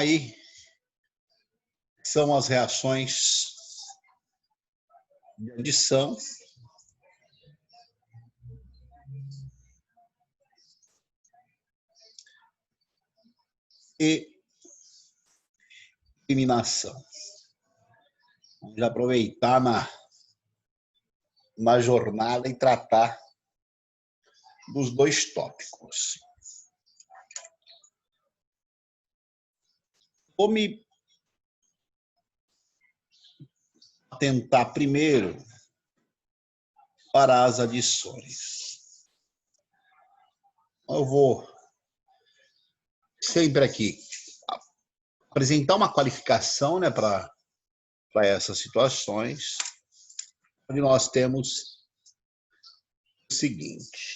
aí são as reações de adição e eliminação. Vamos aproveitar na jornada e tratar dos dois tópicos. Vou me atentar primeiro para as adições. Eu vou sempre aqui apresentar uma qualificação, né, para essas situações, onde nós temos o seguinte.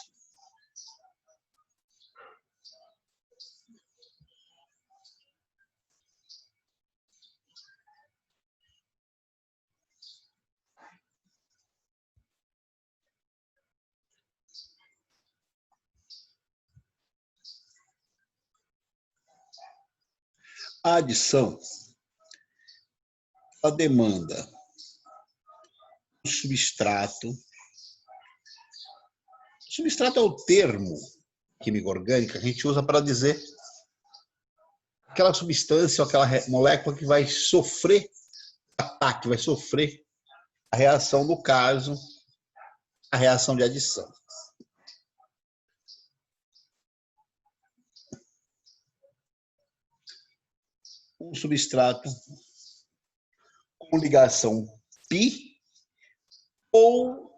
A adição, ela demanda um substrato. Substrato é o termo química orgânica que a gente usa para dizer aquela substância ou aquela molécula que vai sofrer ataque, vai sofrer a reação, no caso, a reação de adição. Um substrato com ligação π ou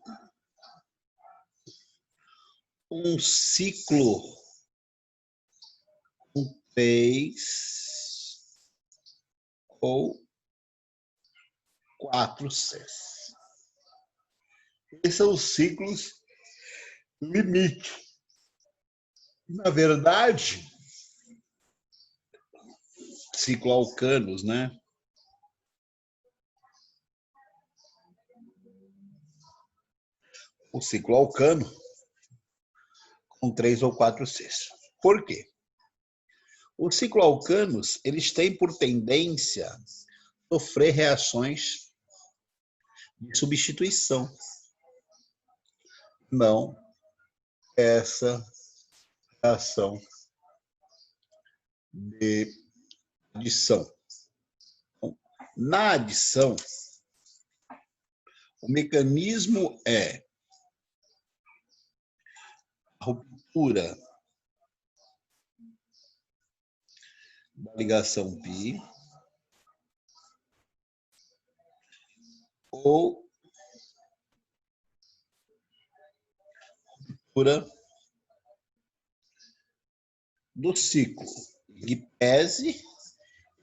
um ciclo com 3 ou 4 Cs. Esses são os ciclos limite. Na verdade, ciclo alcanos, né? O ciclo alcano com 3 ou 4 Cs. Por quê? Os cicloalcanos, eles têm por tendência a sofrer reações de substituição. Não essa reação de adição. Então, na adição, o mecanismo é a ruptura da ligação π ou ruptura do ciclo, que pese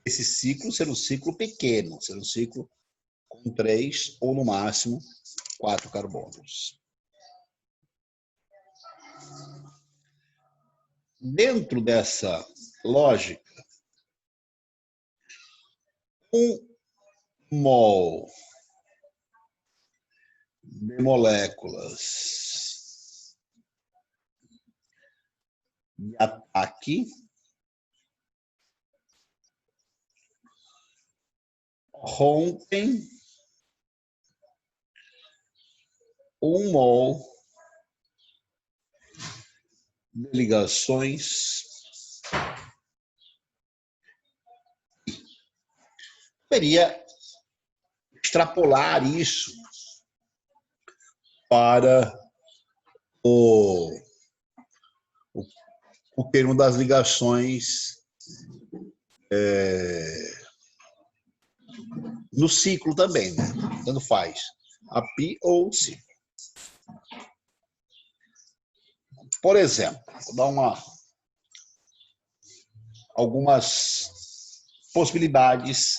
esse ciclo ser um ciclo pequeno, ser um ciclo com 3 ou, no máximo, 4 carbonos. Dentro dessa lógica, 1 mol de moléculas de ataque rompem 1 mol de ligações. Poderia extrapolar isso para o termo das ligações no ciclo também, né? Tanto faz a π ou o ciclo. Por exemplo, vou dar algumas possibilidades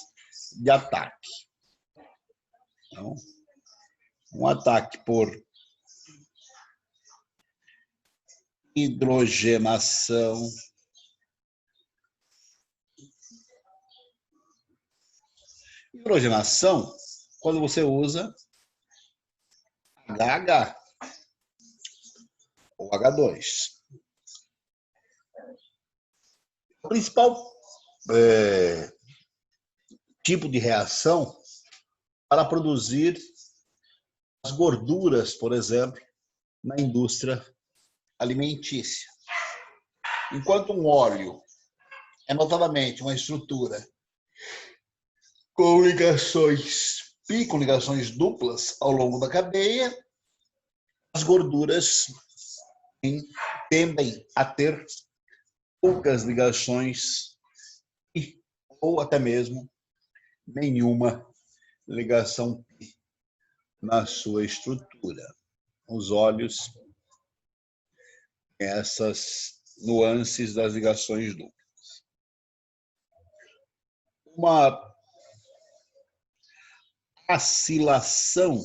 de ataque. Então, um ataque por hidrogenação, hidrogenação, quando você usa HH ou H2. A principal tipo de reação para produzir as gorduras, por exemplo, na indústria alimentícia. Enquanto um óleo é notadamente uma estrutura com ligações duplas ao longo da cadeia, as gorduras tendem a ter poucas ligações ou até mesmo nenhuma ligação na sua estrutura. Os óleos têm essas nuances das ligações duplas. Uma acilação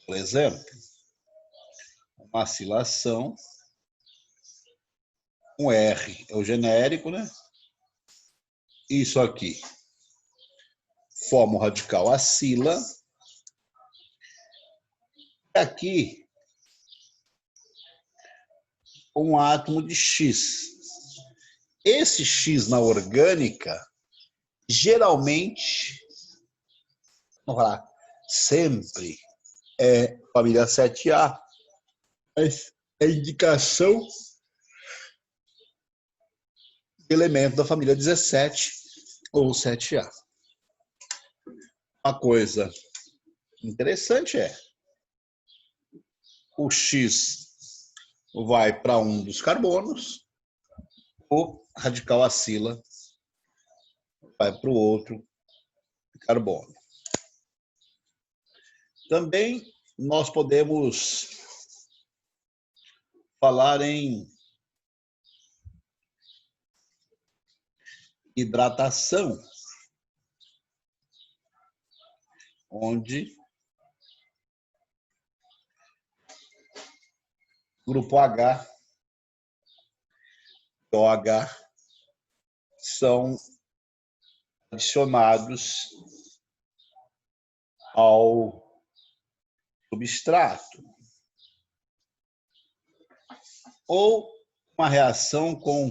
por exemplo, uma acilação, um R é o genérico, né? Isso aqui forma o radical acila. Aqui, um átomo de X. Esse X na orgânica, geralmente, vamos falar, sempre é família 7A, mas é indicação de elemento da família 17 ou 7A. Uma coisa interessante é o X vai para um dos carbonos, o radical acila vai para o outro carbono. Também nós podemos falar em hidratação, onde grupo H e OH são adicionados ao substrato. Ou uma reação com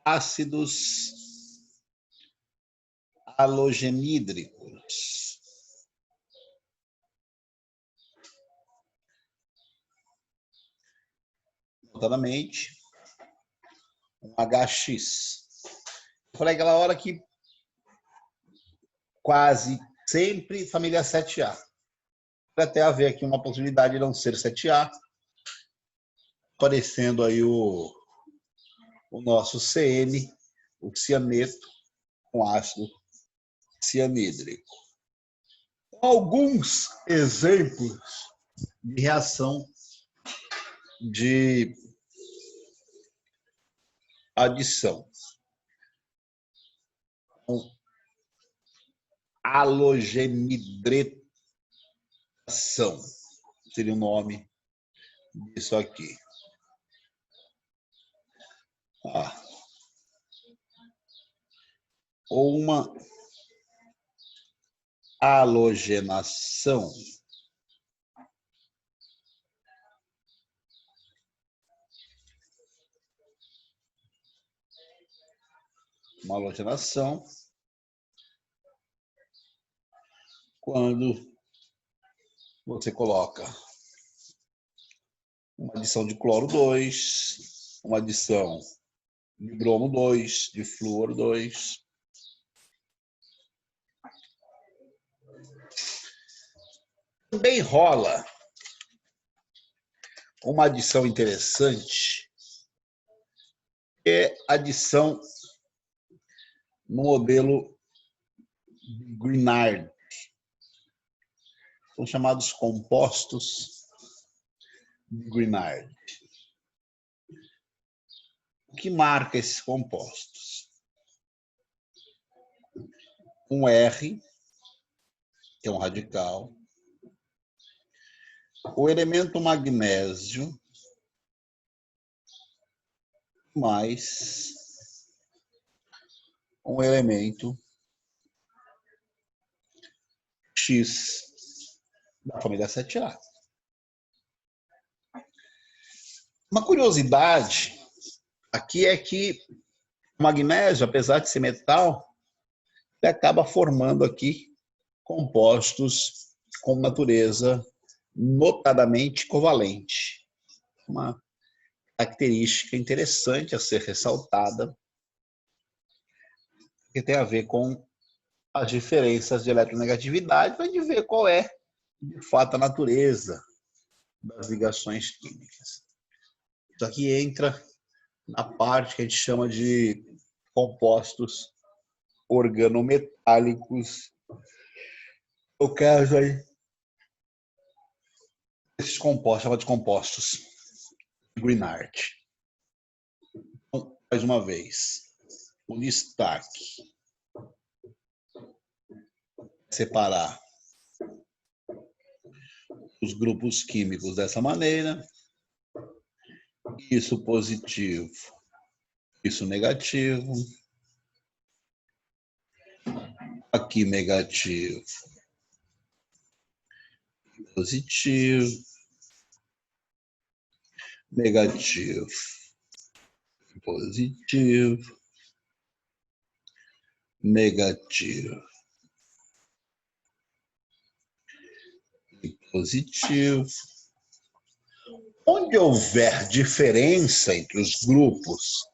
ácidos halogenídricos. Notadamente, um HX. Falei aquela hora que quase sempre família 7A. Pode até haver aqui uma possibilidade de não ser 7A, aparecendo aí o nosso CN, o cianeto, com ácido cianídrico. Alguns exemplos de reação de adição. Halogenidratação seria o nome disso aqui. Ou uma halogenação quando você coloca uma adição de cloro 2, uma adição de bromo 2, de flúor 2. Também rola uma adição interessante, que é adição no modelo de Grignard. São chamados compostos de Grignard. O que marca esses compostos? Um R, que é um radical, o elemento magnésio mais um elemento X da família 7A. Uma curiosidade aqui é que o magnésio, apesar de ser metal, ele acaba formando aqui compostos com natureza notadamente covalente. Uma característica interessante a ser ressaltada, que tem a ver com as diferenças de eletronegatividade, para a gente ver qual é, de fato, a natureza das ligações químicas. Isso aqui entra na parte que a gente chama de compostos organometálicos. No caso aí, esses compostos, chama de compostos Grignard. Então, mais uma vez, o destaque, separar os grupos químicos dessa maneira, isso positivo, isso negativo, aqui negativo, positivo, negativo, positivo, negativo e positivo. Onde houver diferença entre os grupos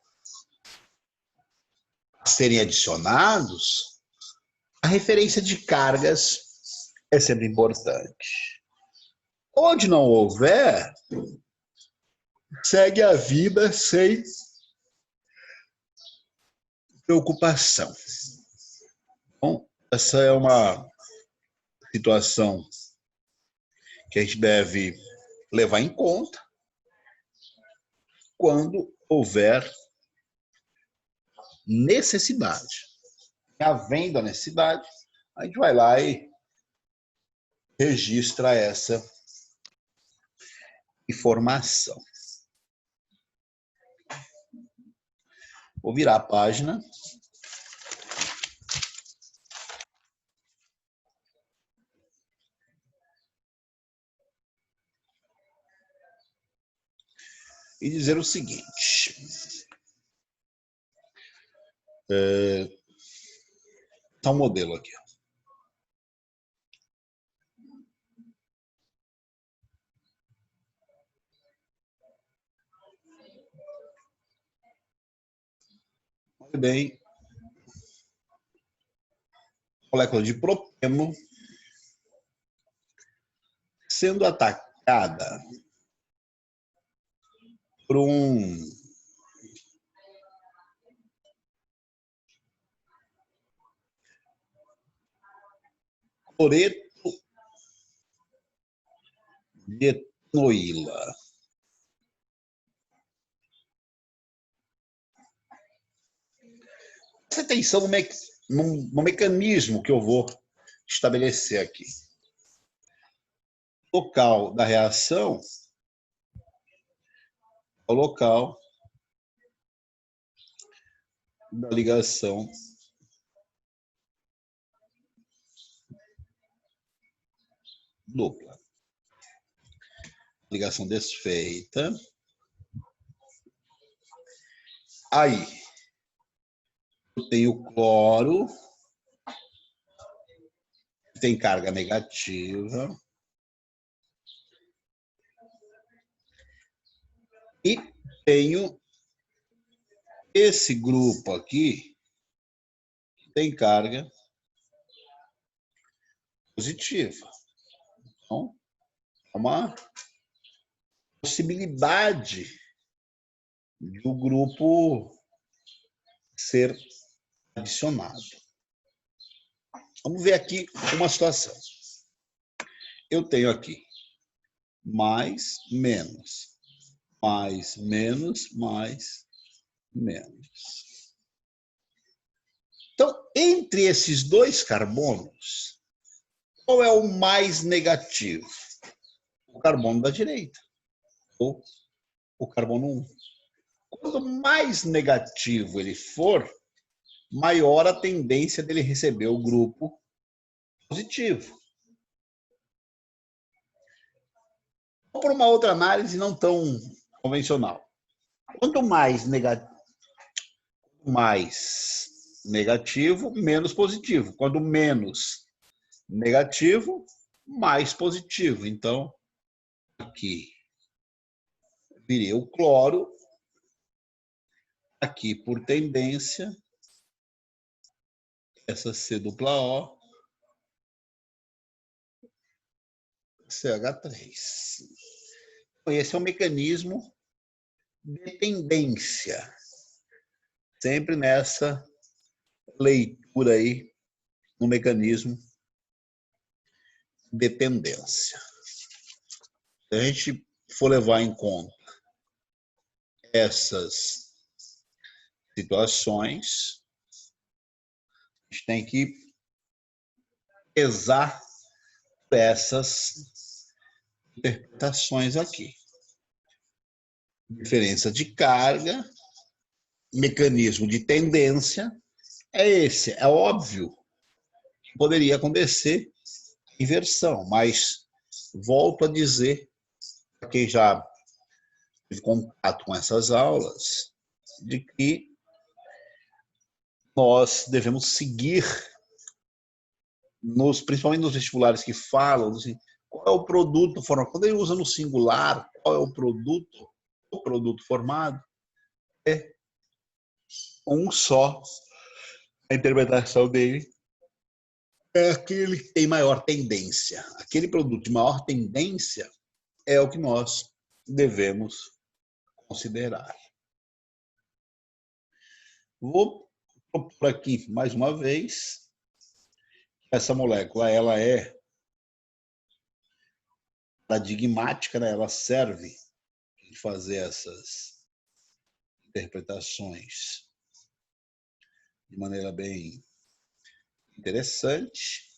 a serem adicionados, a referência de cargas é sempre importante. Onde não houver, segue a vida sem preocupação. Então, essa é uma situação que a gente deve levar em conta quando houver necessidade. Havendo a necessidade, a gente vai lá e registra essa informação. Vou virar a página. E dizer o seguinte. Está um modelo aqui. Muito bem. Molécula de propeno sendo atacada por um cloreto de etanoíla. Presta atenção no mecanismo que eu vou estabelecer aqui. O local da reação é o local da ligação dupla. Ligação desfeita. Aí, eu tenho cloro, tem carga negativa. E tenho esse grupo aqui, que tem carga positiva. Então, é uma possibilidade do grupo ser adicionado. Vamos ver aqui uma situação. Eu tenho aqui mais, menos, mais, menos, mais, menos. Então, entre esses dois carbonos, qual é o mais negativo? O carbono da direita, ou o carbono 1. Quanto mais negativo ele for, maior a tendência dele receber o grupo positivo. Ou por uma outra análise não tão convencional. Quanto mais negativo, menos positivo. Quanto menos negativo, mais positivo. Então, aqui viria o cloro, aqui por tendência, essa C-O, CH3. Esse é o mecanismo de tendência. Sempre nessa leitura aí, no mecanismo de tendência. Se a gente for levar em conta essas situações, a gente tem que pesar essas interpretações aqui. Diferença de carga, mecanismo de tendência, é esse. É óbvio que poderia acontecer inversão, mas volto a dizer, para quem já teve contato com essas aulas, de que nós devemos seguir, principalmente nos vestibulares que falam, assim, qual é o produto formado. Quando ele usa no singular, qual é o produto formado, é um só. A interpretação dele é aquele que tem maior tendência. Aquele produto de maior tendência é o que nós devemos considerar. Vou propor aqui mais uma vez. Essa molécula ela é paradigmática, né? Ela serve de fazer essas interpretações de maneira bem interessante.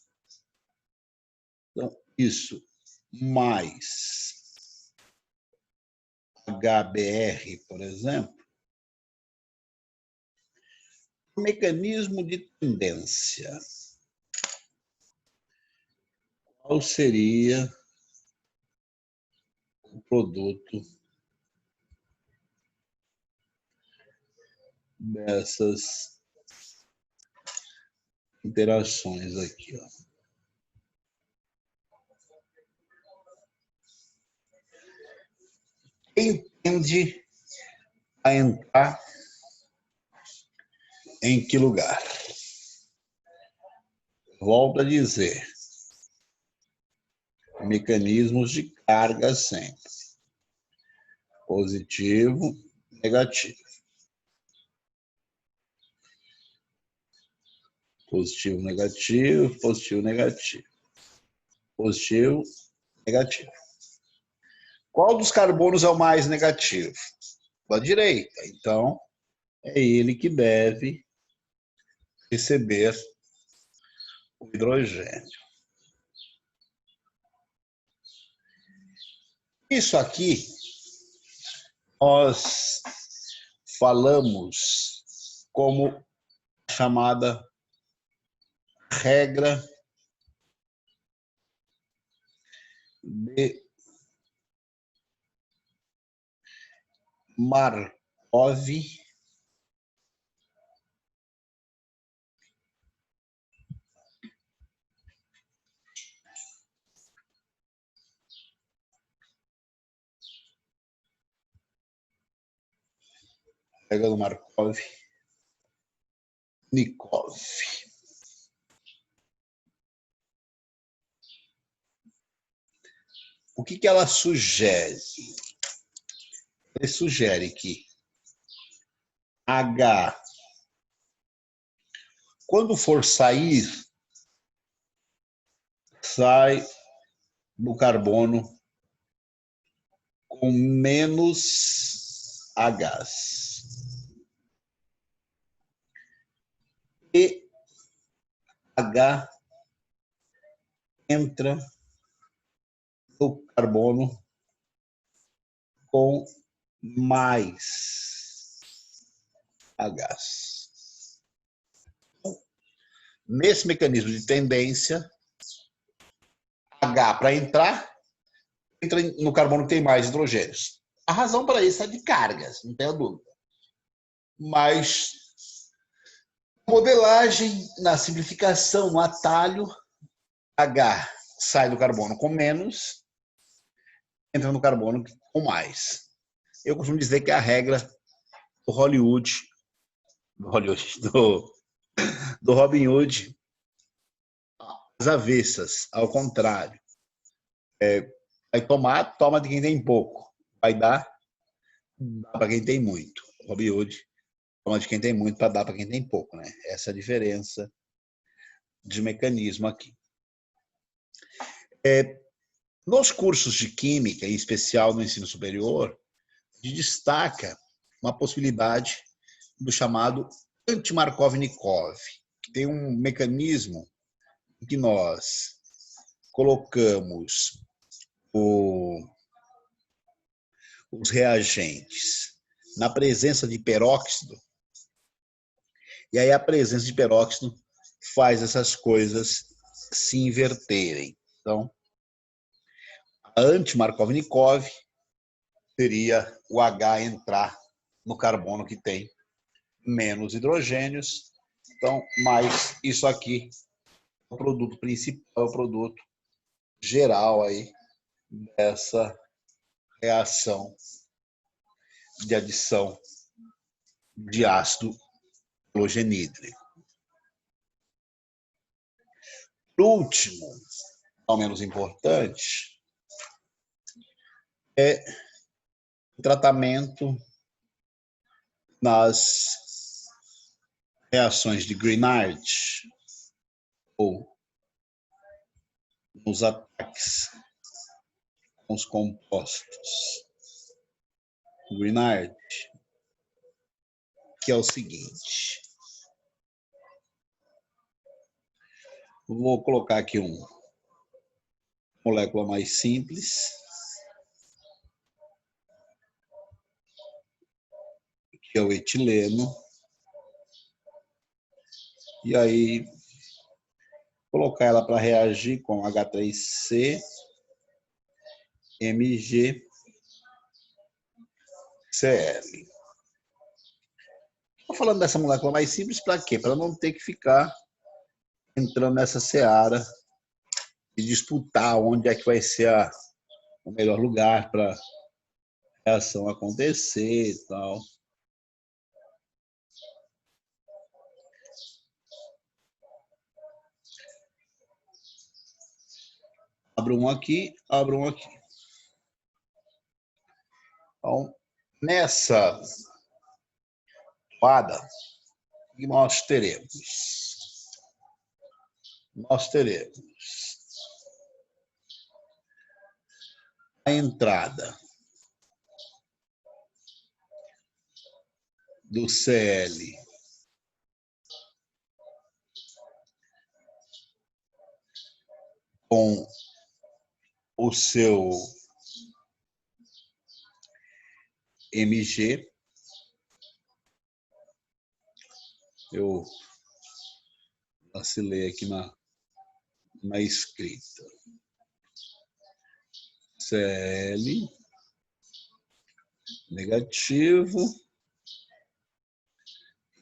Então, isso mais HBr, por exemplo, mecanismo de tendência. Qual seria o produto dessas interações aqui, ó? Quem tende a entrar em que lugar? Volto a dizer, mecanismos de carga sempre. Positivo, negativo. Positivo, negativo, positivo, negativo. Positivo, negativo. Qual dos carbonos é o mais negativo? Da direita. Então, é ele que deve receber o hidrogênio. Isso aqui nós falamos como chamada regra de Markov. Regra do Markov-Nikov. O que ela sugere? Ele sugere que H, quando for sair, sai do carbono com menos H. E H entra no carbono com mais H. Nesse mecanismo de tendência, H para entrar, entra no carbono que tem mais hidrogênios. A razão para isso é de cargas, não tenho dúvida. Mas modelagem, na simplificação, no atalho, H sai do carbono com menos, entra no carbono com mais. Eu costumo dizer que é a regra do Hollywood, do Robin Hood, as avessas, ao contrário. Vai tomar, toma de quem tem pouco. Vai dar, dá para quem tem muito. Robin Hood toma de quem tem muito para dar para quem tem pouco, né? Essa é a diferença de mecanismo aqui. Nos cursos de química, em especial no ensino superior, destaca uma possibilidade do chamado anti-Markovnikov, que tem um mecanismo em que nós colocamos os reagentes na presença de peróxido, e aí a presença de peróxido faz essas coisas se inverterem. Então, a anti-Markovnikov seria o H entrar no carbono que tem menos hidrogênios. Então, mas isso aqui é o produto principal, é o produto geral aí dessa reação de adição de ácido halogenídrico. Por último, não menos importante, é o tratamento nas reações de Grignard ou nos ataques com os compostos. Grignard, que é o seguinte. Vou colocar aqui uma molécula mais simples, que é o etileno. E aí, colocar ela para reagir com H3C, Mg, Cl. Estou falando dessa molécula mais simples para quê? Para não ter que ficar entrando nessa seara e disputar onde é que vai ser o melhor lugar para a reação acontecer e tal. Abro um aqui, abro um aqui. Então, nessa toada, o que nós teremos? Nós teremos a entrada do Cl com o seu Mg. Eu vacilei aqui na escrita. Cl negativo.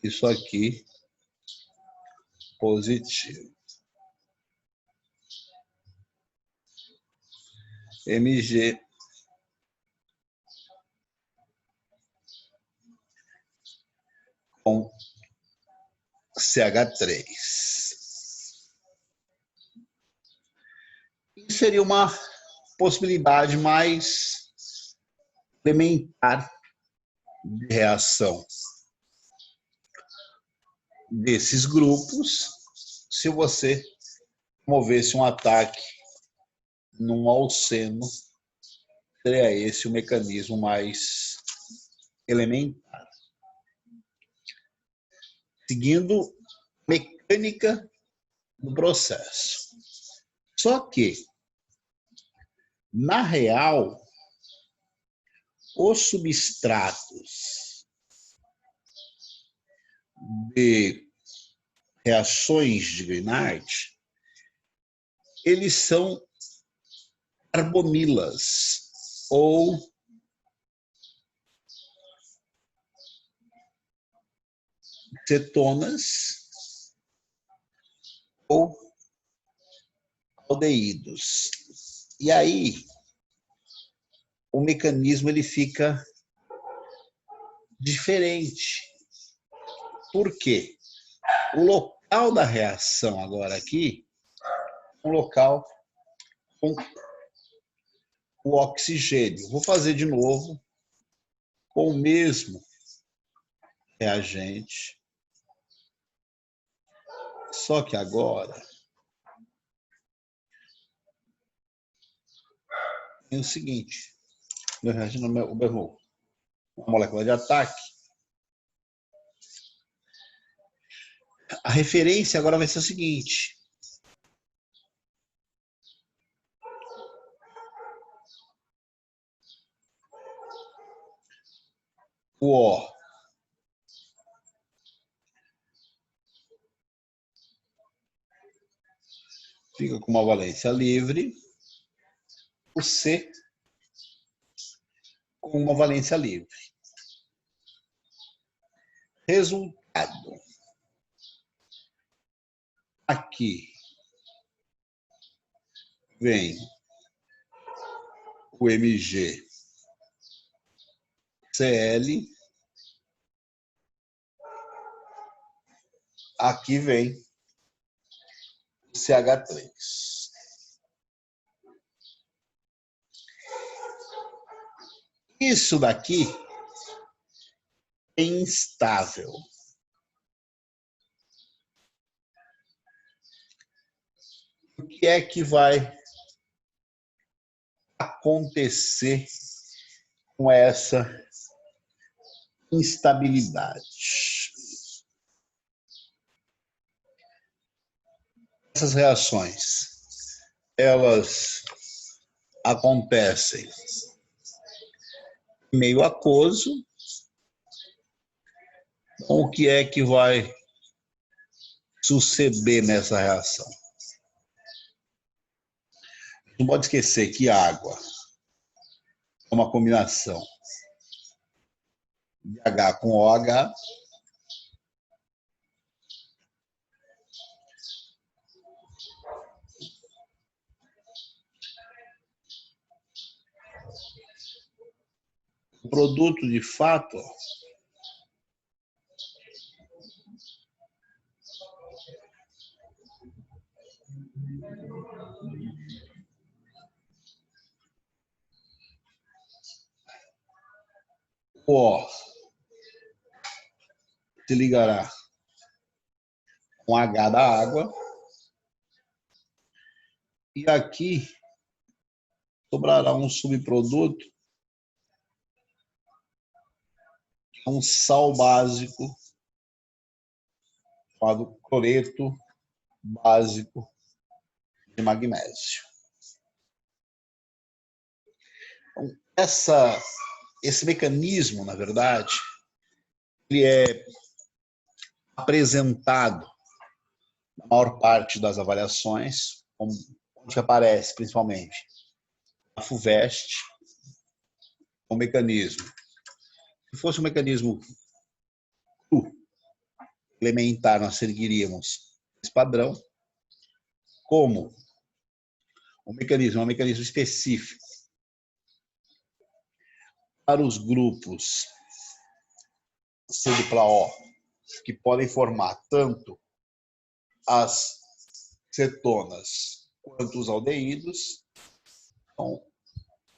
Isso aqui positivo. Mg com CH3. Isso seria uma possibilidade mais elementar de reação desses grupos se você movesse um ataque num alceno. Seria esse o mecanismo mais elementar. Seguindo a mecânica do processo. Só que, na real, os substratos de reações de Grignard, eles são carbonilas ou cetonas ou aldeídos. E aí, o mecanismo ele fica diferente. Por quê? O local da reação agora aqui é um local com o oxigênio. Vou fazer de novo com o mesmo reagente, só que agora é o seguinte, meu reagente, uma molécula de ataque, a referência agora vai ser o seguinte, o O fica com uma valência livre, o C com uma valência livre. Resultado. Aqui vem o MgCl, aqui vem o CH3. Isso daqui é instável. O que é que vai acontecer com essa instabilidade? Essas reações, elas acontecem em meio aquoso. O que é que vai suceder nessa reação? Não pode esquecer que água é uma combinação de H com OH. O produto, de fato, o O se ligará com H da água. E aqui sobrará um subproduto, um sal básico, chamado cloreto básico de magnésio. Então, esse mecanismo, na verdade, ele é apresentado na maior parte das avaliações, onde aparece principalmente a FUVEST, o mecanismo. Se fosse um mecanismo cru, elementar, nós seguiríamos esse padrão. Como um mecanismo específico para os grupos C-O, que podem formar tanto as cetonas quanto os aldeídos. Então,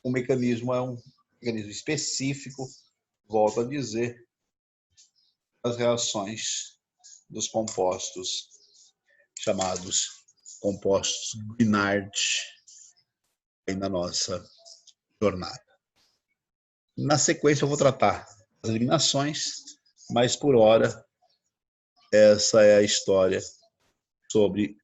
o mecanismo é um mecanismo específico, volto a dizer, as reações dos compostos chamados compostos Grignard na nossa jornada. Na sequência eu vou tratar das eliminações, mas por hora essa é a história sobre